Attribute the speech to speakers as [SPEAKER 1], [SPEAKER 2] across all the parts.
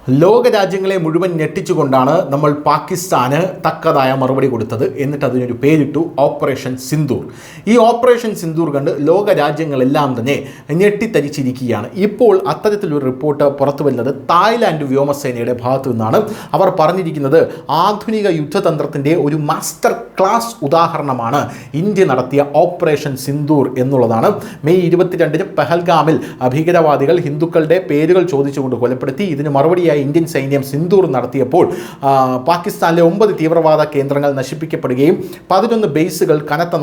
[SPEAKER 1] ലോകരാജ്യങ്ങളെ മുഴുവൻ ഞെട്ടിച്ചുകൊണ്ടാണ് നമ്മൾ പാകിസ്ഥാന് തക്കതായ മറുപടി കൊടുത്തത്. എന്നിട്ട് അതിനൊരു പേരിട്ടു ഓപ്പറേഷൻ സിന്ദൂർ. ഈ ഓപ്പറേഷൻ സിന്ദൂർ കണ്ട് ലോകരാജ്യങ്ങളെല്ലാം തന്നെ ഞെട്ടിത്തരിച്ചിരിക്കുകയാണ്. ഇപ്പോൾ അത്തരത്തിലൊരു റിപ്പോർട്ട് പുറത്തു വരുന്നത് തായ്ലാൻഡ് വ്യോമസേനയുടെ ഭാഗത്തു നിന്നാണ്. അവർ പറഞ്ഞിരിക്കുന്നത് ആധുനിക യുദ്ധതന്ത്രത്തിൻ്റെ ഒരു മാസ്റ്റർ ക്ലാസ് ഉദാഹരണമാണ് ഇന്ത്യ നടത്തിയ ഓപ്പറേഷൻ സിന്ദൂർ എന്നുള്ളതാണ്. മെയ് 22-ന് പെഹൽഗാമിൽ ഭീകരവാദികൾ ഹിന്ദുക്കളുടെ പേരുകൾ ചോദിച്ചുകൊണ്ട് കൊലപ്പെടുത്തി. ഇതിന് മറുപടിയായി ഇന്ത്യൻ സൈന്യം സിന്ദൂർ നടത്തിയപ്പോൾ പാകിസ്ഥാനിലെ 9 തീവ്രവാദ കേന്ദ്രങ്ങൾ നശിപ്പിക്കപ്പെടുകയും 11 ബേസുകൾ കനത്ത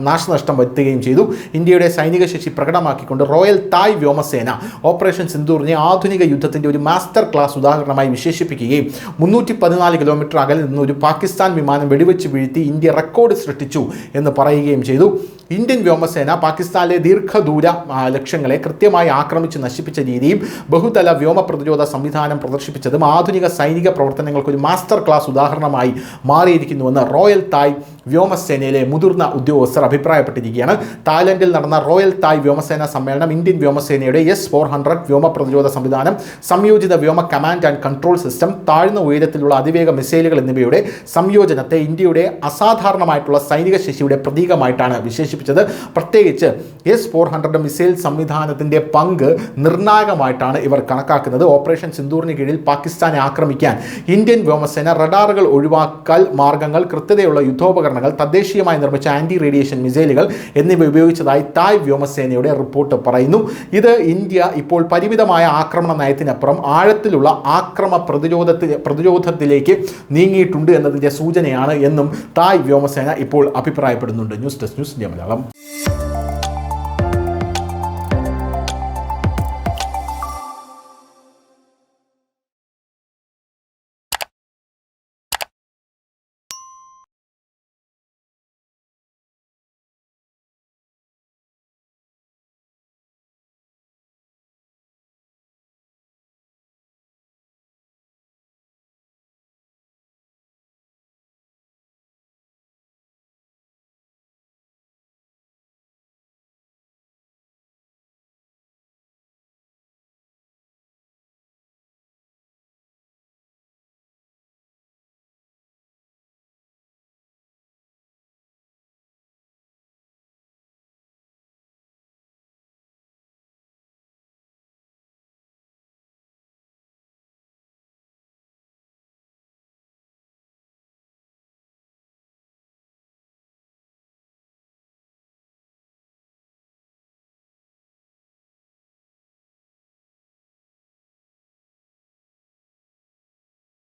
[SPEAKER 1] നാശനഷ്ടം വരുത്തുകയും ചെയ്തു. ഇന്ത്യയുടെ സൈനിക ശേഷി പ്രകടമാക്കിക്കൊണ്ട് റോയൽ തായ് വ്യോമസേന ഓപ്പറേഷൻ സിന്ദൂറിനെ ആധുനിക യുദ്ധത്തിൻ്റെ ഒരു മാസ്റ്റർ ക്ലാസ് ഉദാഹരണമായി വിശേഷിപ്പിക്കുകയും 314 കിലോമീറ്റർ അകലിൽ നിന്ന് ഒരു പാകിസ്ഥാൻ വിമാനം വെടിവെച്ച് വീഴ്ത്തി ഇന്ത്യ റെക്കോർഡ് സൃഷ്ടിച്ചു എന്ന് പറയുകയും ചെയ്തു. ഇന്ത്യൻ വ്യോമസേന പാകിസ്ഥാനിലെ ദീർഘദൂര ലക്ഷ്യങ്ങളെ കൃത്യമായി ആക്രമിച്ച് നശിപ്പിച്ച രീതിയും ബഹുതല വ്യോമ പ്രതിരോധ സംവിധാനം പ്രദർശിപ്പിച്ചതും ആധുനിക സൈനിക പ്രവർത്തനങ്ങൾക്ക് ഒരു മാസ്റ്റർ ക്ലാസ് ഉദാഹരണമായി മാറിയിരിക്കുന്നുവെന്ന് റോയൽ തായ് വ്യോമസേനയിലെ മുതിർന്ന ഉദ്യോഗസ്ഥർ അഭിപ്രായപ്പെട്ടിരിക്കുകയാണ്. തായ്ലൻഡിൽ നടന്ന റോയൽ തായ് വ്യോമസേന സമ്മേളനം ഇന്ത്യൻ വ്യോമസേനയുടെ S-400 വ്യോമ പ്രതിരോധ സംവിധാനം, സംയോജിത വ്യോമ കമാൻഡ് ആൻഡ് കൺട്രോൾ സിസ്റ്റം, താഴ്ന്ന ഉയരത്തിലുള്ള അതിവേഗ മിസൈലുകൾ എന്നിവയുടെ സംയോജനത്തെ ഇന്ത്യയുടെ അസാധാരണമായിട്ടുള്ള സൈനിക ശേഷിയുടെ പ്രതീകമായിട്ടാണ് വിശേഷിപ്പിച്ചത്. പ്രത്യേകിച്ച് S-400 മിസൈൽ സംവിധാനത്തിൻ്റെ പങ്ക് നിർണായകമായിട്ടാണ് ഇവർ കണക്കാക്കുന്നത്. ഓപ്പറേഷൻ സിന്ദൂറിന് കീഴിൽ പാകിസ്ഥാനെ ആക്രമിക്കാൻ ഇന്ത്യൻ വ്യോമസേന റഡാറുകൾ ഒഴിവാക്കൽ മാർഗങ്ങൾ, കൃത്യതയുള്ള യുദ്ധോപകരണങ്ങൾ, തദ്ദേശീയമായി നിർമ്മിച്ച ആൻറ്റി റേഡിയേഷൻ മിസൈലുകൾ എന്നിവ ഉപയോഗിച്ചതായി തായ് വ്യോമസേനയുടെ റിപ്പോർട്ട് പറയുന്നു. ഇത് ഇന്ത്യ ഇപ്പോൾ പരിമിതമായ ആക്രമണ നയത്തിനപ്പുറം ആഴത്തിലുള്ള പ്രതിരോധത്തിലേക്ക് നീങ്ങിയിട്ടുണ്ട് എന്നതിൻ്റെ സൂചനയാണ് എന്നും തായ് വ്യോമസേന ഇപ്പോൾ അഭിപ്രായപ്പെടുന്നുണ്ട്. News desk, news India Malayalam.